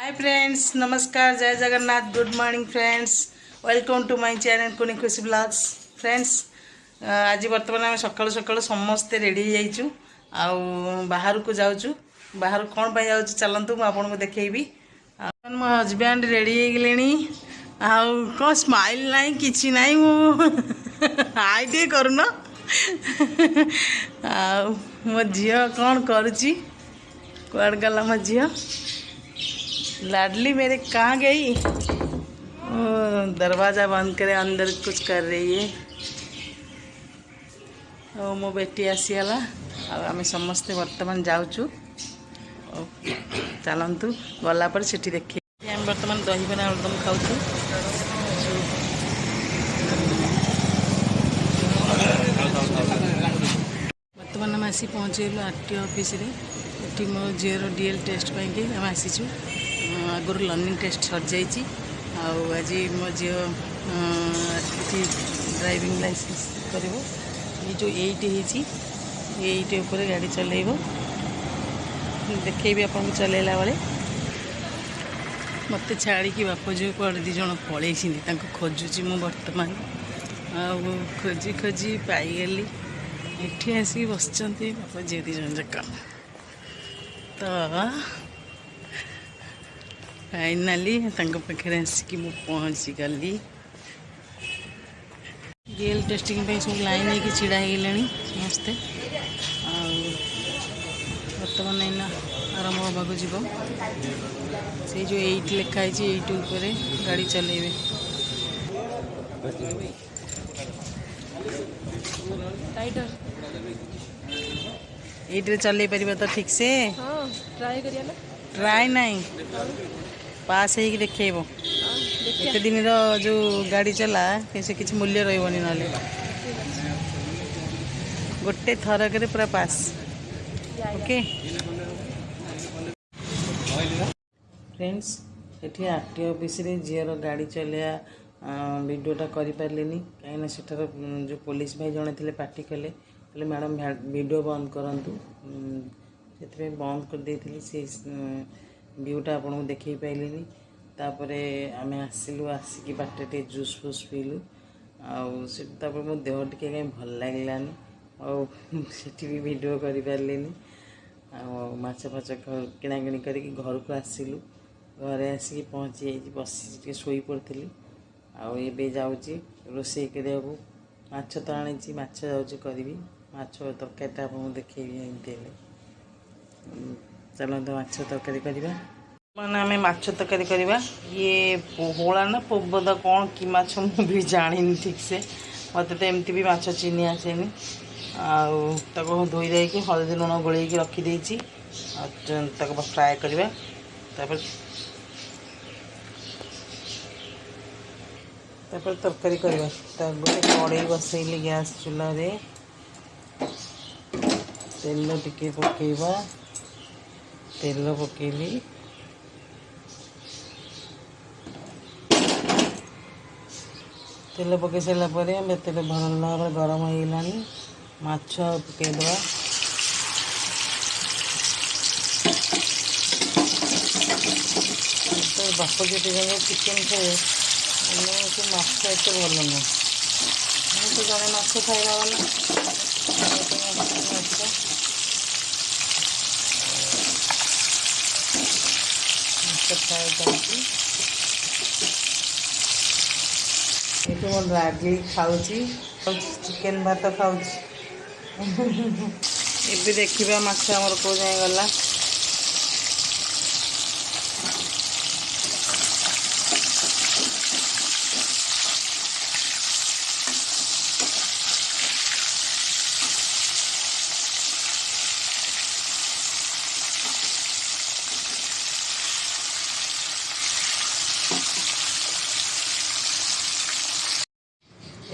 हाय friends, नमस्कार, जय Jagannath, good morning friends, welcome to my channel Kuni Khushi blogs. Friends, आज बर्तमान आम सकाळु सकाळु समस्ते रेडी हो बाहर को जाऊँ। बाहर कौन पर जाऊँ चलतु मुझे आपको देखी। मो हजबैंड रेडी हो गले। कौन स्माइल ना कि ना हाई टे करुन मो झी कौन करुच्ची कुआड़ गला मो झी लाडली मेरे कहाँ गई। दरवाज़ा बंद करे अंदर कुछ कर रही है। मो बेटी आसीगला आम समस्ते बर्तमान जाऊँ। चलतु गलापर से देखिए आम बर्तमान दहीबरा आलुदम खाऊँ। बर्तमान आम आसी पहुँचलु आरटीओ ऑफिस रे। ये मो झीर डीएल टेस्ट पाई आम आसीचु। आगुरी लर्निंग टेस्ट सर जाइए। आज मो झी ड्राइविंग लाइसेंस कर जो 8 उपर गाड़ी चलेब देखेबी आपको चलेला बेले। मत छाड़ी बाप झील कड़े दिज पलि खोजुची मु बर्तमान खोजी खोजी पाईगली। ये आसिक बस बाप झील दिज जाक तो फाइनाली पाखे आसिक मु पहुँची गली। रियल टेस्टिंग सब लाइन होगी छिड़ा हो समस्ते। बर्तमान इना आरंभ होगा जीव से जो 8 लिखाई 8 उपर गाड़ी चलेबे। ये चल पार तो ठीक से ट्राए नहीं पास हो देखेब। एत दिन जो गाड़ी चला से किसी मूल्य रही ना गोटे थरक पूरा पास। ओके फ्रेंड्स, ये आरटीओ ऑफिस रे झीर गाड़ी चलया वीडियोटा कर पारे कहीं सेठार जो पुलिस भाई जड़े थे पार्टी कले मैडम वीडियो बंद करूँ से बंद कर देती से व्यूटा आपको देखे पारे। तापर आम आसिलु आसिक बाटे जूस फूस पीलु आपर मो देह टे कहीं भल लगलानी आठी भी वीडियो कर पारे। माछ फाच किणाकिणी करके घर को आसिलु। घरे आसिक पहुँची बस शोई पड़ी आए जाऊँगी रोसे करा माछ तो आनी माछ जाऊँगी करी माछ तरकारी आपको देखेबी। एमती चलते माछ तरकारी करवा मैंने आम माछ तरकारी करवा। ये पोहला ना पोबदा कौन कि माछ मुझे जानी ठीक से मत तो एमती भी माछ चिन्ह आसेनी। आको धोई देकी हल्दी लुण गोल रखीदे फ्राए करवा। तरकारी करवा गोटे कड़े बसैली गैस चूल्हा रे तेल टिके पकेबा। तेल पकेली तेल पकई सारापर तेल भल भाव गरम हो गलानी माछ पकईदे। तो बाप जो चिकेन खाए से माछ एत भल नुह तो जड़े माछ खाइबा वाला माछ फ्राए करती ये मो लाडली खाऊँ चिकेन भात खाऊँ। ये देखा माछ आमर कौ जाए गला।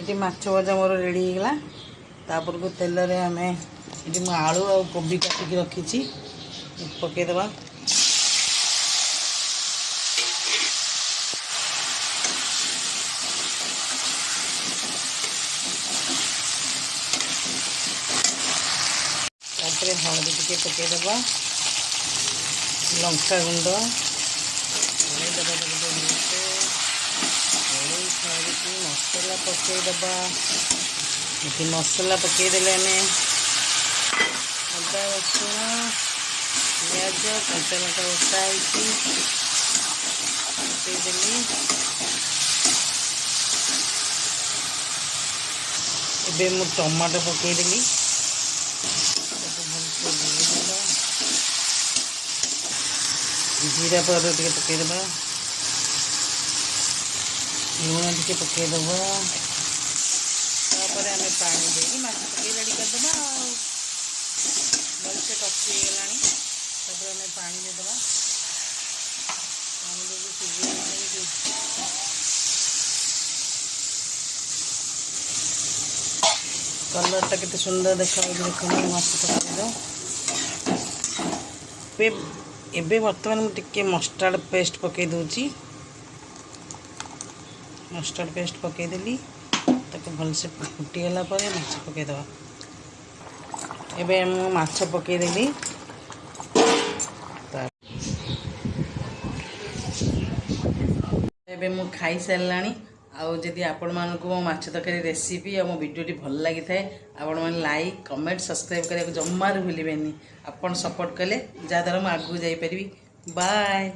ये माछ भजा मोर रेडी होगा। तापर को तेल रे आम ये आलू आ कोबी काटिकी रखी पकईदे। हल्दी टी पकईदे लंका गुंड मसला पकईदबा। ये मसला पकईदे आम अदा रसुण पियाज कंचा लंका बटा पकईदेली। एबे मु टमाटो पकईदेली। जीरा पाउडर टे पकईदबा। लुण टे पकईदब। तापर आम पानी देकी माछ पकई रेडी करदे। भलसे कषि गला आम पानी देदबा। पानी देकी सिझे कलरटा केते सुंदर देखा देखो माछ पकई दो। एबे बर्तमान मुझे मस्टार्ड पेस्ट पकई दूची। मस्टार्ड पेस्ट पकईदेली ताको भलसे फुटीगला माछ पकईदबा। एबे मु माछ पकईदेली। एबे मु खाई सारलानी। आउ जदि आपण मानकु मो माछ तरकारी रेसिपी और मो वीडियोटी भल लगी थाए आपण मैंने लाइक कमेंट सब्सक्राइब करने जमार भूलें। आपण सपोर्ट कले जहाँद्वारा मुझे आगू जापरि। बाय।